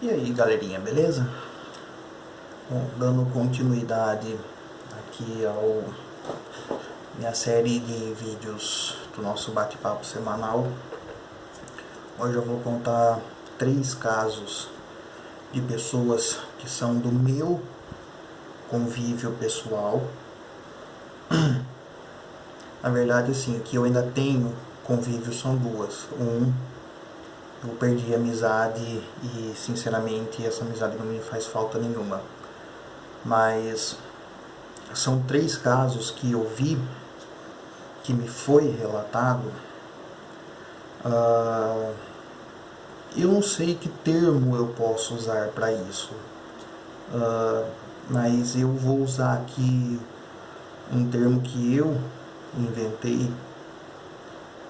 E aí, galerinha, beleza? Bom, dando continuidade aqui ao minha série de vídeos do nosso bate-papo semanal, hoje eu vou contar 3 casos de pessoas que são do meu convívio pessoal. Na verdade, assim, que eu ainda tenho convívio são 2. Eu perdi a amizade e, sinceramente, essa amizade não me faz falta nenhuma. Mas são 3 casos que eu vi, que me foi relatado. Eu não sei que termo eu posso usar para isso, mas eu vou usar aqui um termo que eu inventei,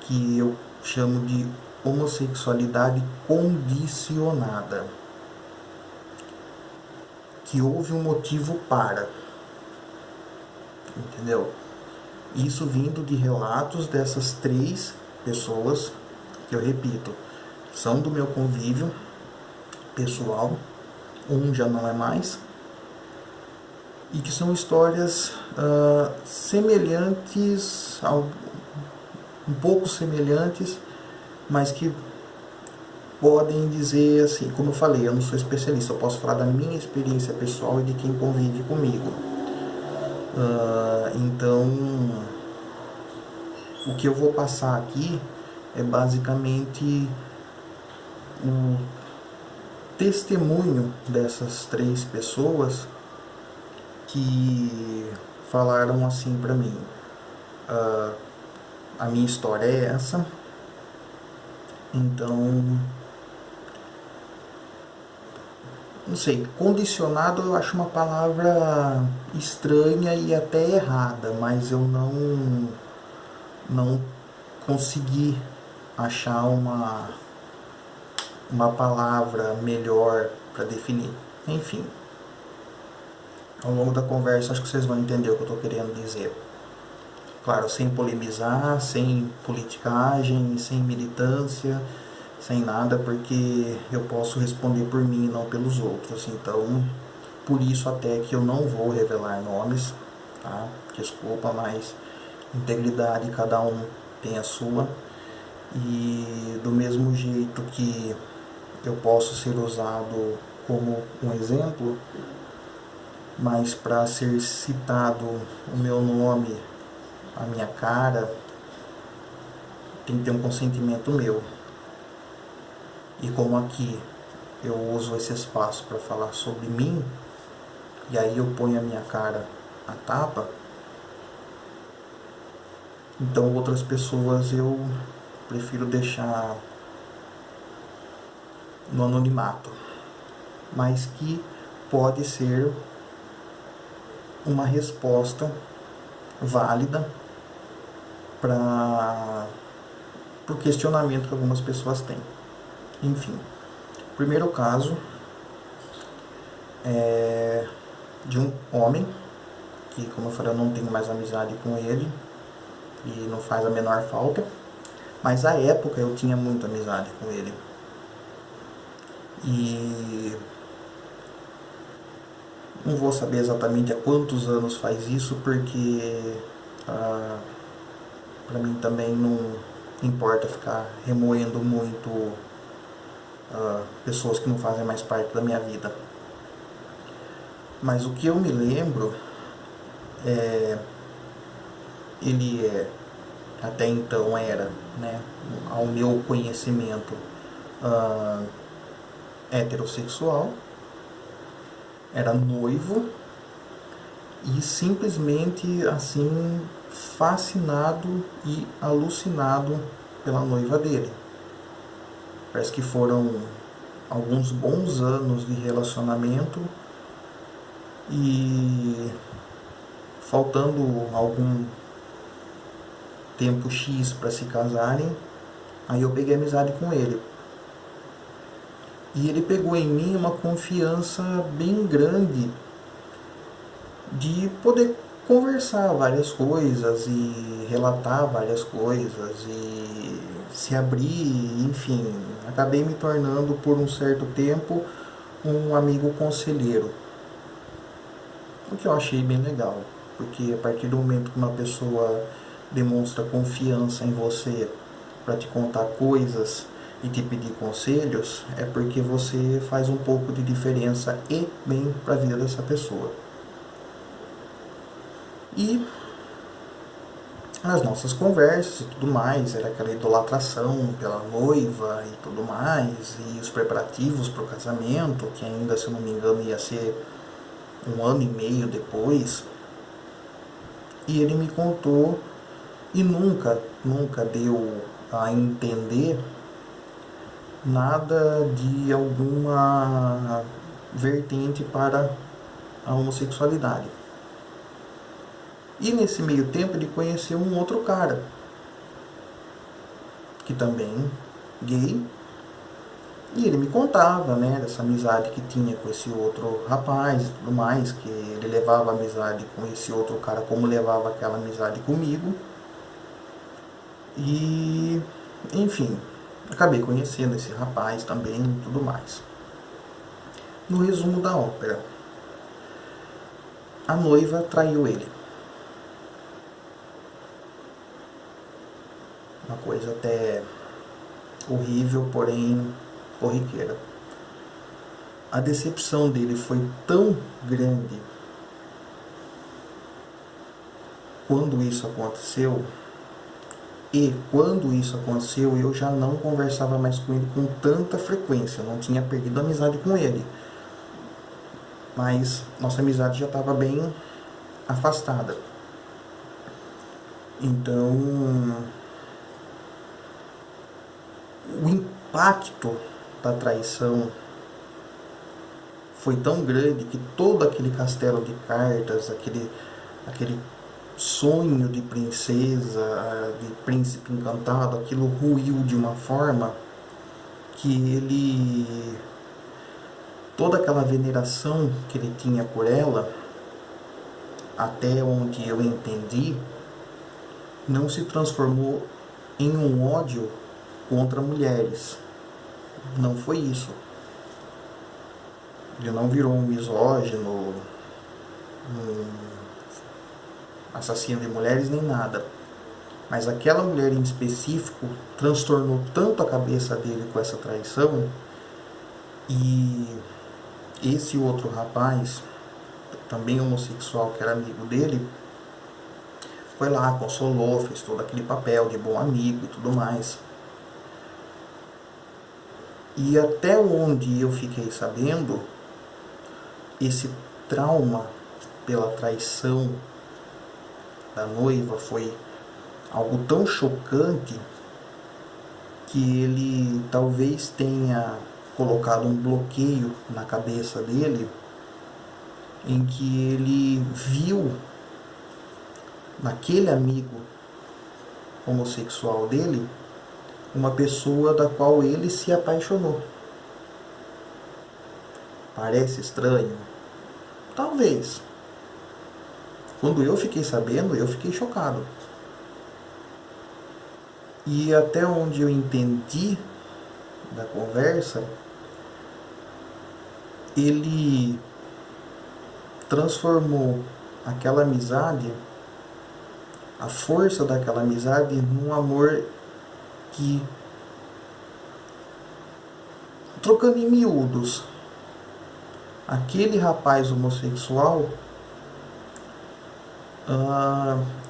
que eu chamo de homossexualidade condicionada, que houve um motivo para, entendeu? Isso vindo de relatos dessas 3 pessoas, que eu repito, são do meu convívio pessoal, um já não é mais, e que são histórias semelhantes, um pouco semelhantes, mas que podem dizer assim, como eu falei, eu não sou especialista, eu posso falar da minha experiência pessoal e de quem convive comigo. Então, o que eu vou passar aqui é basicamente um testemunho dessas 3 pessoas que falaram assim pra mim: a minha história é essa, então, não sei, condicionado eu acho uma palavra estranha e até errada, mas eu não consegui achar uma palavra melhor para definir. Enfim, ao longo da conversa acho que vocês vão entender o que eu estou querendo dizer. Claro, sem polemizar, sem politicagem, sem militância, sem nada, porque eu posso responder por mim e não pelos outros. Então, por isso até que eu não vou revelar nomes, tá? Desculpa, mas integridade, cada um tem a sua. E do mesmo jeito que eu posso ser usado como um exemplo, mas para ser citado o meu nome, a minha cara, tem que ter um consentimento meu. E como aqui eu uso esse espaço para falar sobre mim, e aí eu ponho a minha cara à tapa, então outras pessoas eu prefiro deixar no anonimato, mas que pode ser uma resposta válida para o questionamento que algumas pessoas têm. Enfim, o primeiro caso é de um homem que, como eu falei, eu não tenho mais amizade com ele e não faz a menor falta, mas à época eu tinha muita amizade com ele. E não vou saber exatamente há quantos anos faz isso, porque para mim também não importa ficar remoendo muito pessoas que não fazem mais parte da minha vida. Mas o que eu me lembro ele até então era, né, ao meu conhecimento, heterossexual, era noivo e simplesmente assim fascinado e alucinado pela noiva dele. Parece que foram alguns bons anos de relacionamento e faltando algum tempo X para se casarem, aí eu peguei amizade com ele. E ele pegou em mim uma confiança bem grande de poder conversar várias coisas e relatar várias coisas e se abrir, enfim. Acabei me tornando por um certo tempo um amigo conselheiro. O que eu achei bem legal, porque a partir do momento que uma pessoa demonstra confiança em você para te contar coisas e te pedir conselhos, é porque você faz um pouco de diferença e bem para a vida dessa pessoa. E nas nossas conversas e tudo mais, era aquela idolatração pela noiva e tudo mais, e os preparativos para o casamento, que ainda, se eu não me engano, ia ser 1 ano e meio depois. E ele me contou e nunca deu a entender nada de alguma vertente para a homossexualidade. E nesse meio tempo ele conheceu um outro cara, que também gay, e ele me contava, né, dessa amizade que tinha com esse outro rapaz e tudo mais, que ele levava a amizade com esse outro cara como levava aquela amizade comigo. E, enfim, acabei conhecendo esse rapaz também e tudo mais. No resumo da ópera, a noiva traiu ele. Uma coisa até horrível, porém corriqueira. A decepção dele foi tão grande quando isso aconteceu, e quando isso aconteceu eu já não conversava mais com ele com tanta frequência, eu não tinha perdido a amizade com ele, mas nossa amizade já estava bem afastada. Então, o impacto da traição foi tão grande que todo aquele castelo de cartas, aquele sonho de princesa, de príncipe encantado, aquilo ruiu de uma forma que ele, toda aquela veneração que ele tinha por ela, até onde eu entendi, não se transformou em um ódio contra mulheres. Não foi isso. Ele não virou um misógino, um assassino de mulheres, nem nada. Mas aquela mulher em específico transtornou tanto a cabeça dele com essa traição, e esse outro rapaz, também homossexual, que era amigo dele, foi lá, consolou, fez todo aquele papel de bom amigo e tudo mais. E até onde eu fiquei sabendo, esse trauma pela traição da noiva foi algo tão chocante que ele talvez tenha colocado um bloqueio na cabeça dele, em que ele viu naquele amigo homossexual dele uma pessoa da qual ele se apaixonou. Parece estranho? Talvez. Quando eu fiquei sabendo, eu fiquei chocado. E até onde eu entendi da conversa, ele transformou aquela amizade, a força daquela amizade, num amor que, trocando em miúdos, aquele rapaz homossexual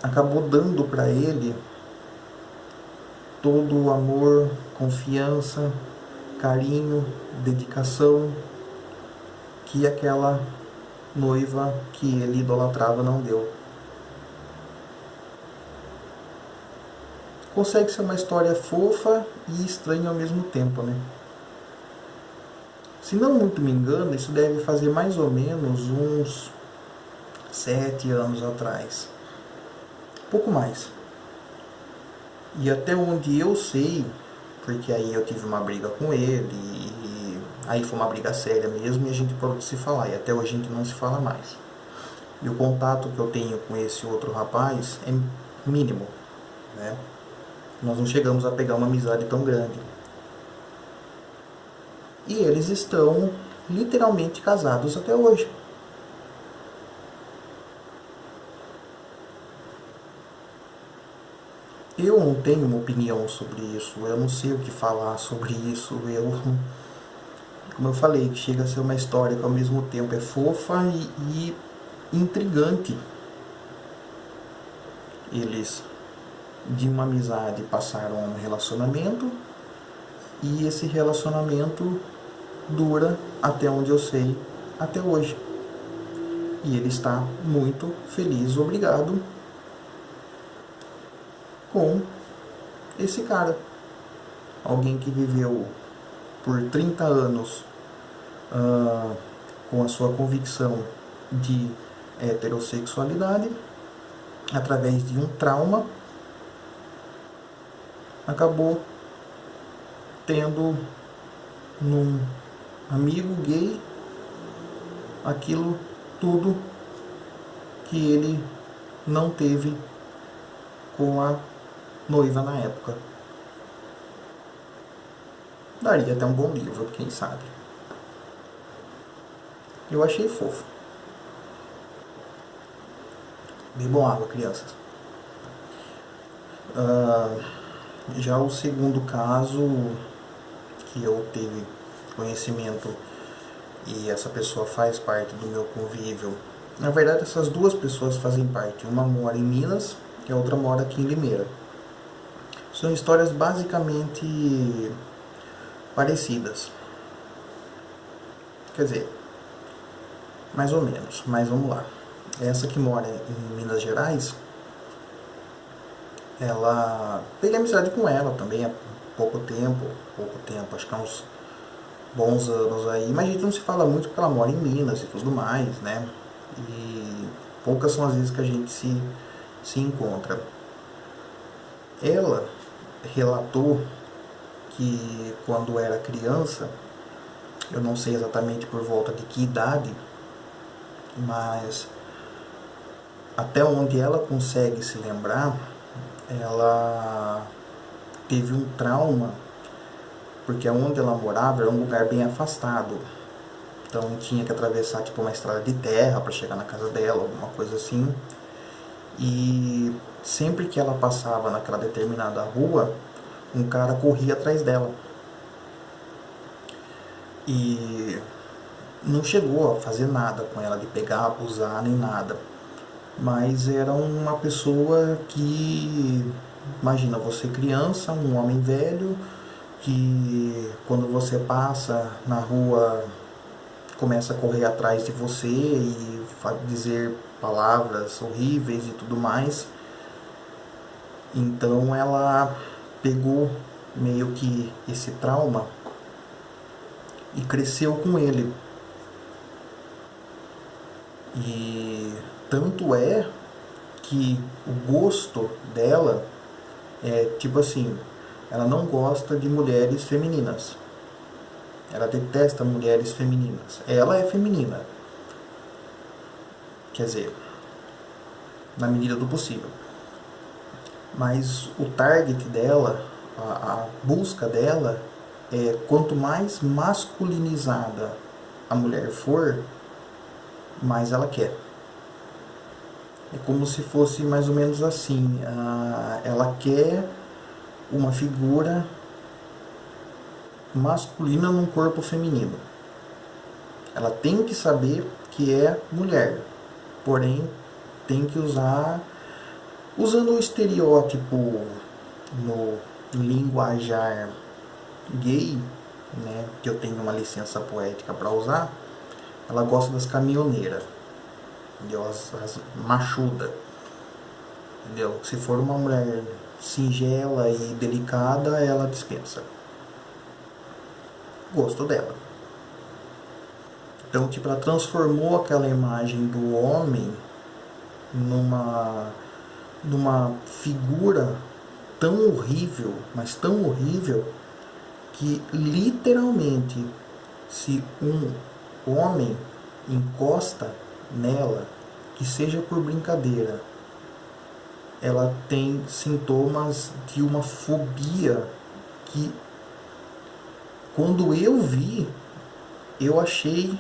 acabou dando para ele todo o amor, confiança, carinho, dedicação que aquela noiva que ele idolatrava não deu. Consegue ser uma história fofa e estranha ao mesmo tempo, né? Se não muito me engano, isso deve fazer mais ou menos uns 7 anos atrás. Pouco mais. E até onde eu sei, porque aí eu tive uma briga com ele, e aí foi uma briga séria mesmo, e a gente parou de se falar, e até hoje a gente não se fala mais. E o contato que eu tenho com esse outro rapaz é mínimo, né? Nós não chegamos a pegar uma amizade tão grande. E eles estão literalmente casados até hoje. Eu não tenho uma opinião sobre isso, eu não sei o que falar sobre isso, como eu falei, chega a ser uma história que ao mesmo tempo é fofa e intrigante. Eles, de uma amizade, passaram a um relacionamento, e esse relacionamento dura, até onde eu sei, até hoje. E ele está muito feliz, obrigado, com esse cara. Alguém que viveu por 30 anos com a sua convicção de heterossexualidade, através de um trauma, acabou tendo num amigo gay aquilo tudo que ele não teve com a noiva na época. Daria até um bom livro, quem sabe. Eu achei fofo. Bebam água, crianças. Já o segundo caso que eu tive conhecimento e essa pessoa faz parte do meu convívio. Na verdade, essas duas pessoas fazem parte. Uma mora em Minas e a outra mora aqui em Limeira. São histórias basicamente parecidas. Quer dizer, mais ou menos, mas vamos lá. Essa que mora em Minas Gerais, ela peguei amizade com ela também há pouco tempo, acho que há uns bons anos aí, mas a gente não se fala muito porque ela mora em Minas e tudo mais, né? E poucas são as vezes que a gente se encontra. Ela relatou que quando era criança, eu não sei exatamente por volta de que idade, mas até onde ela consegue se lembrar, ela teve um trauma, porque onde ela morava era um lugar bem afastado. Então tinha que atravessar tipo uma estrada de terra para chegar na casa dela, alguma coisa assim. E sempre que ela passava naquela determinada rua, um cara corria atrás dela. E não chegou a fazer nada com ela, de pegar, abusar, nem nada. Mas era uma pessoa que, imagina, você criança, um homem velho, que quando você passa na rua começa a correr atrás de você e dizer palavras horríveis e tudo mais. Então ela pegou meio que esse trauma e cresceu com ele. E tanto é que o gosto dela é tipo assim, ela não gosta de mulheres femininas. Ela detesta mulheres femininas. Ela é feminina. Quer dizer, na medida do possível. Mas o target dela, a busca dela, é quanto mais masculinizada a mulher for, mais ela quer. É como se fosse mais ou menos assim. Ela quer uma figura masculina num corpo feminino. Ela tem que saber que é mulher, porém tem que usando o estereótipo no linguajar gay, né, que eu tenho uma licença poética para usar. Ela gosta das caminhoneiras, entendeu? As machudas, entendeu? Se for uma mulher singela e delicada, ela dispensa. Gosto dela. Então, tipo, ela transformou aquela imagem do homem numa figura tão horrível, mas tão horrível, que literalmente, se um homem encosta nela, que seja por brincadeira, ela tem sintomas de uma fobia que, quando eu vi, eu achei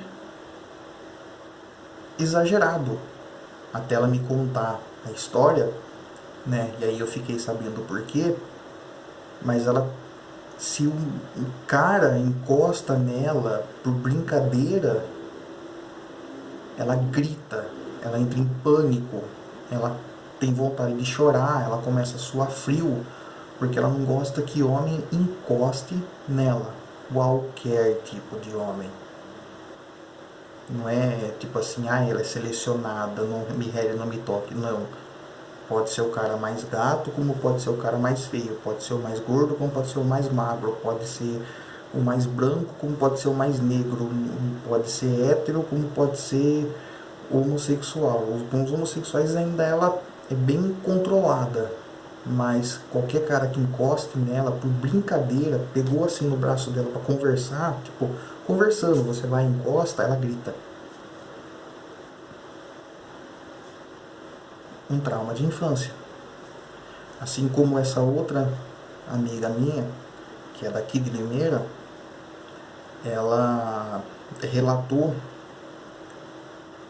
exagerado até ela me contar a história, né? E aí eu fiquei sabendo o porquê, mas ela, se um cara encosta nela por brincadeira, ela grita, ela entra em pânico, ela tem vontade de chorar, ela começa a suar frio, porque ela não gosta que homem encoste nela, qualquer tipo de homem. Não é tipo assim, ah, ela é selecionada, não me rele, não me toque. Não. Pode ser o cara mais gato, como pode ser o cara mais feio. Pode ser o mais gordo, como pode ser o mais magro. Pode ser o mais branco, como pode ser o mais negro. Pode ser hétero, como pode ser homossexual. Com os homossexuais ainda ela é bem controlada. Mas qualquer cara que encoste nela por brincadeira, pegou assim no braço dela para conversar, tipo, conversando, você vai e encosta, ela grita. Um trauma de infância. Assim como essa outra amiga minha, que é daqui de Limeira, ela relatou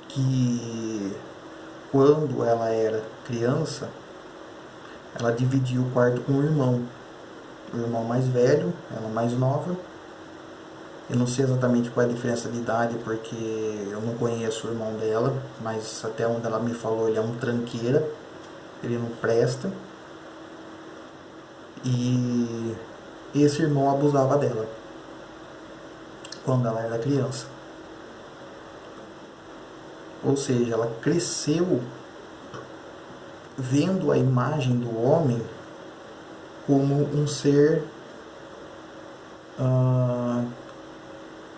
que quando ela era criança, ela dividiu o quarto com o irmão mais velho, ela mais nova. Eu não sei exatamente qual é a diferença de idade, porque eu não conheço o irmão dela, mas até onde ela me falou, ele é um tranqueira, ele não presta. E esse irmão abusava dela quando ela era criança. Ou seja, ela cresceu vendo a imagem do homem como um ser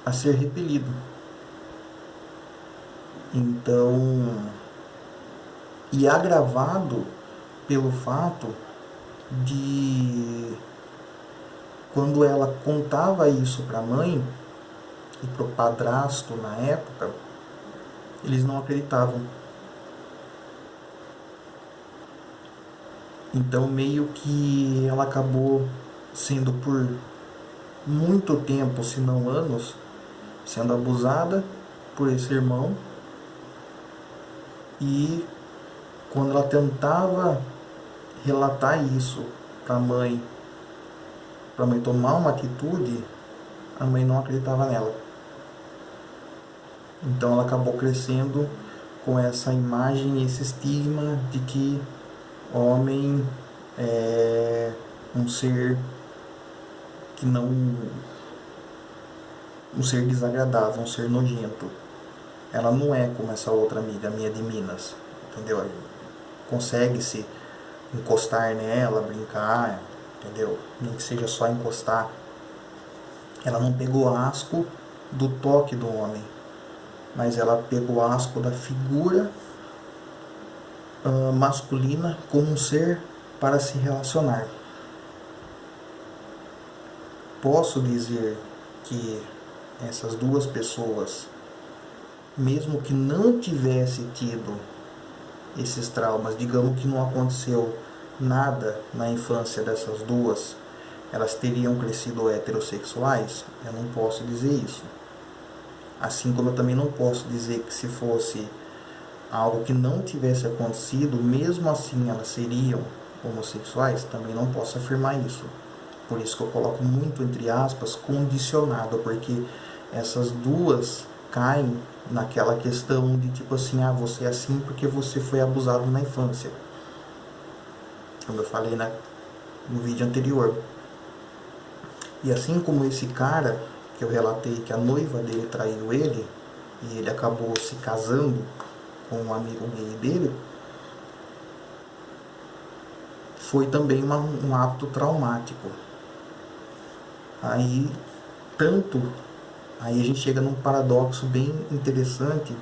a ser repelido. Então, e agravado pelo fato de quando ela contava isso para a mãe e para o padrasto na época, eles não acreditavam. Então meio que ela acabou sendo por muito tempo, se não anos, sendo abusada por esse irmão. E quando ela tentava relatar isso para a mãe tomar uma atitude, a mãe não acreditava nela. Então ela acabou crescendo com essa imagem, esse estigma de que homem é um ser que não, um ser desagradável, um ser nojento. Ela não é como essa outra amiga minha de Minas, entendeu? Consegue se encostar nela, brincar, entendeu? Nem que seja só encostar. Ela não pegou asco do toque do homem, mas ela pegou asco da figura masculina como um ser para se relacionar. Posso dizer que essas duas pessoas, mesmo que não tivesse tido esses traumas, digamos que não aconteceu nada na infância dessas duas, elas teriam crescido heterossexuais? Eu não posso dizer isso. Assim como eu também não posso dizer que se fosse algo que não tivesse acontecido, mesmo assim elas seriam homossexuais, também não posso afirmar isso. Por isso que eu coloco muito entre aspas condicionado, porque essas duas caem naquela questão de tipo assim, ah, você é assim porque você foi abusado na infância. Como eu falei no vídeo anterior. E assim como esse cara que eu relatei que a noiva dele traiu ele e ele acabou se casando com um amigo gay dele, foi também um ato traumático. Aí, aí a gente chega num paradoxo bem interessante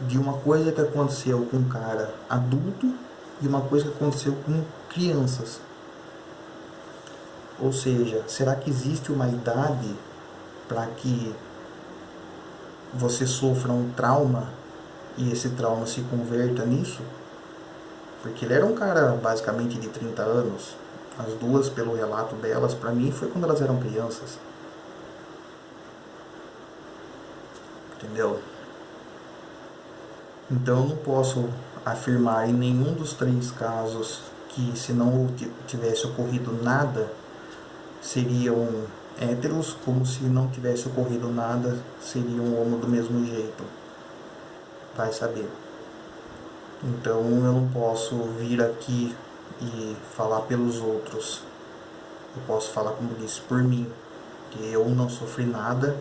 de uma coisa que aconteceu com um cara adulto e uma coisa que aconteceu com crianças. Ou seja, será que existe uma idade para que você sofra um trauma e esse trauma se converta nisso? Porque ele era um cara basicamente de 30 anos. As duas, pelo relato delas, para mim, foi quando elas eram crianças. entendeu? Então eu não posso afirmar em nenhum dos 3 casos que, se não tivesse ocorrido nada, seriam héteros, como se não tivesse ocorrido nada, seriam homo do mesmo jeito. Vai saber. Então eu não posso vir aqui e falar pelos outros. Eu posso falar, como disse, por mim, que eu não sofri nada,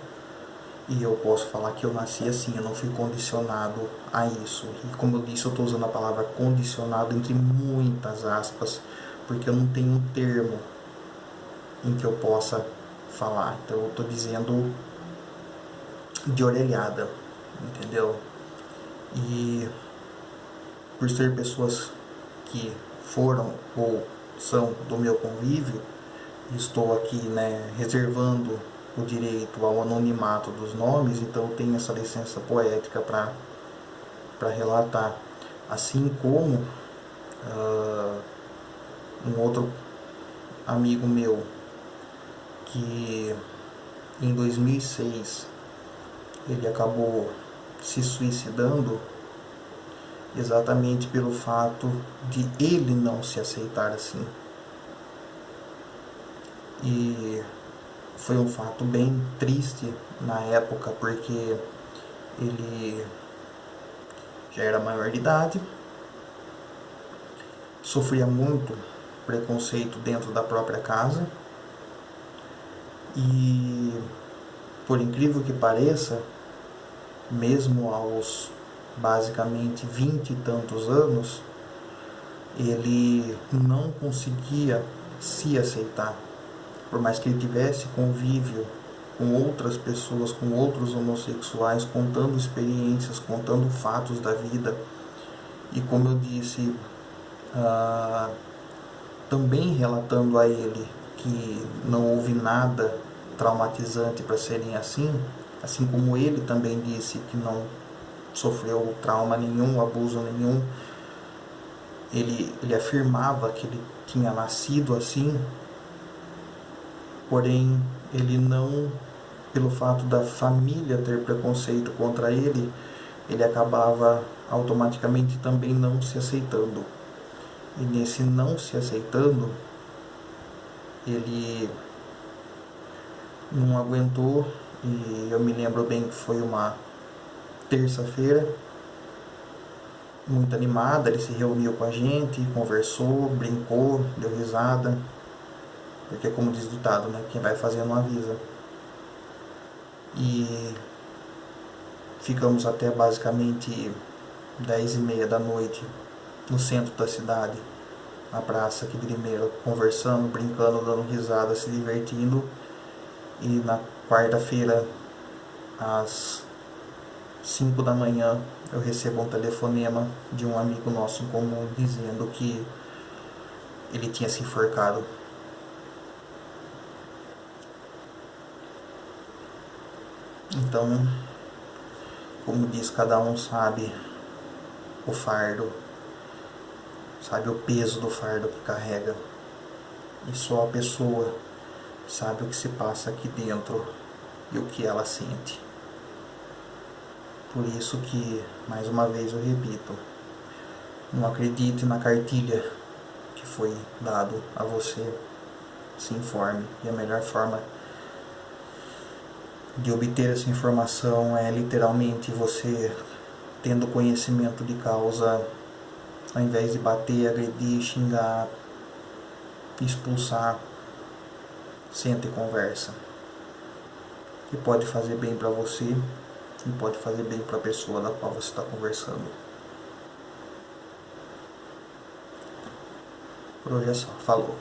e eu posso falar que eu nasci assim, eu não fui condicionado a isso. E como eu disse, eu estou usando a palavra condicionado entre muitas aspas, porque eu não tenho um termo em que eu possa falar. Então eu estou dizendo de orelhada, entendeu? E por ser pessoas que foram ou são do meu convívio, estou aqui, né, reservando o direito ao anonimato dos nomes, então eu tenho essa licença poética para relatar. Assim como um outro amigo meu que em 2006 ele acabou se suicidando exatamente pelo fato de ele não se aceitar assim. E foi um fato bem triste na época, porque ele já era maior de idade, sofria muito preconceito dentro da própria casa e, por incrível que pareça, mesmo aos basicamente 20 e tantos anos, ele não conseguia se aceitar. Por mais que ele tivesse convívio com outras pessoas, com outros homossexuais, contando experiências, contando fatos da vida. E como eu disse, também relatando a ele que não houve nada traumatizante para serem assim, assim como ele também disse que não sofreu trauma nenhum, abuso nenhum. Ele afirmava que ele tinha nascido assim, porém ele não, pelo fato da família ter preconceito contra ele acabava automaticamente também não se aceitando. E nesse não se aceitando, ele não aguentou, e eu me lembro bem que foi uma terça-feira, muito animada, ele se reuniu com a gente, conversou, brincou, deu risada, porque como diz o ditado, né, quem vai fazer não avisa. E ficamos até basicamente 10h30 da noite no centro da cidade, na praça aqui de Limeira, conversando, brincando, dando risada, se divertindo. E na quarta-feira, às 5 da manhã, eu recebo um telefonema de um amigo nosso em comum dizendo que ele tinha se enforcado. Então, como diz, cada um sabe o fardo, sabe o peso do fardo que carrega. E só a pessoa sabe o que se passa aqui dentro e o que ela sente. Por isso que, mais uma vez eu repito, não acredite na cartilha que foi dado a você, se informe. E a melhor forma de obter essa informação é literalmente você tendo conhecimento de causa, ao invés de bater, agredir, xingar, expulsar, senta e conversa. E pode fazer bem para você e pode fazer bem para a pessoa da qual você está conversando. Por hoje é só. Falou.